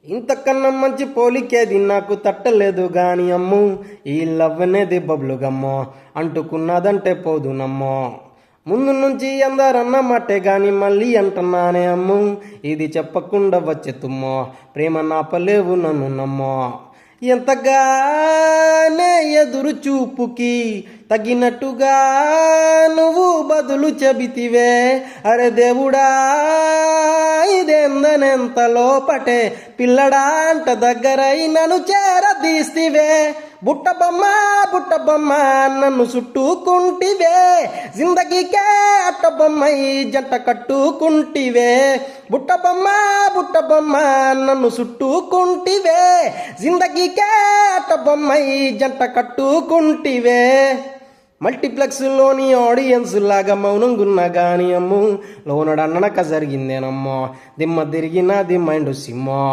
ఇంతకన్నా మంచి పోలికేది నాకు తట్టలేదు గాని అమ్ము, ఈ లవ్ అనేది బబ్లు గమ్మో, అంటుకున్నదంటే పోదు నమ్మో. ముందు నుంచి అందరన్న మాటే గాని మళ్ళీ అంటున్నానే అమ్ము, ఇది చెప్పకుండా వచ్చే తుమ్మో, ప్రేమ నాపలేవు నన్ను నమ్మో. ఎంతగానే ఎదురు చూపుకి తగినట్టుగా నువ్వు బదులు చెబితివే, అరే దేవుడా ఇదేందనెంత లోపటే పిల్లడా అంట దగ్గరై నన్ను చేరదీస్తివే. బుట్టబొమ్మ బుట్టబొమ్మ నన్ను చుట్టుకుంటివే, జిందగీకే అట్టబొమ్మై జంట కట్టుకుంటివే. బుట్టబొమ్మ బుట్టబొమ్మ నన్ను చుట్టుకుంటివే, జిందగీకే అట్టబొమ్మై జంట కట్టుకుంటివే. మల్టీప్లెక్స్లోని ఆడియన్స్ లాగా మౌనంగున్నా గాని అమ్ము, లోనడన్నక జరిగిందేనమ్మో, దిమ్మ తిరిగినది మైండ్ సిమ్మో.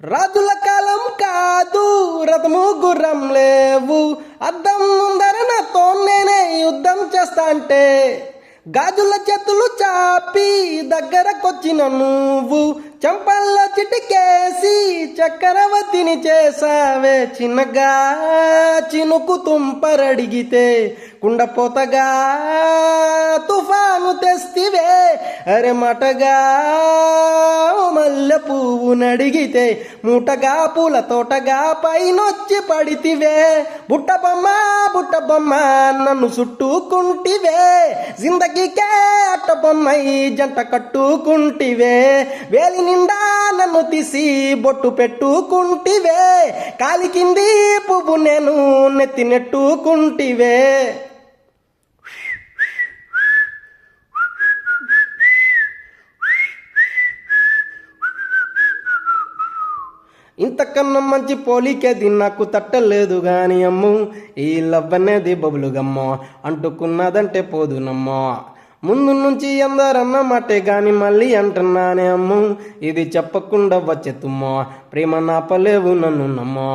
రాజుల కాలం కాదు, రథము గుర్రం లేవు, అద్దం ముందర నాతో నేనే యుద్ధం చేస్తా అంటే, గాజుల చేతులు చాపి దగ్గరకొచ్చిన నువ్వు చంపల్లో చిటికేసి చక్రవర్తిని చేసావే. చిన్నగా చినుకు తుంపరడిగితే కుండపోతగా తుఫాను తెస్తివే, అరే మటగా మల్లె పువ్వు నడిగితే మూటగా పూల తోటగా పైనొచ్చి పడితివే. బుట్టబొమ్మ బుట్టబొమ్మ నన్ను చుట్టుకుంటివే, జిందగీకే అట్టబొమ్మై జంట కట్టుకుంటివే. వేలి నిండా నన్ను తీసి బొట్టు పెట్టుకుంటివే, కాలి కింది పువ్వు నేను నెత్తి నెట్టుకుంటివే. ఇంతకన్నా మంచి పోలికేది నాకు తట్టలేదు గాని అమ్ము, ఈ లవ్ అనేది బబులు గమ్మో, అంటుకున్నదంటే పోదు నమ్మో. ముందు నుంచి అందరన్న మాటే గాని మళ్ళీ అంటున్నానే అమ్ము, ఇది చెప్పకుండా వచ్చే తుమ్మో, ప్రేమ నాపలేవు నన్ను నమ్మో.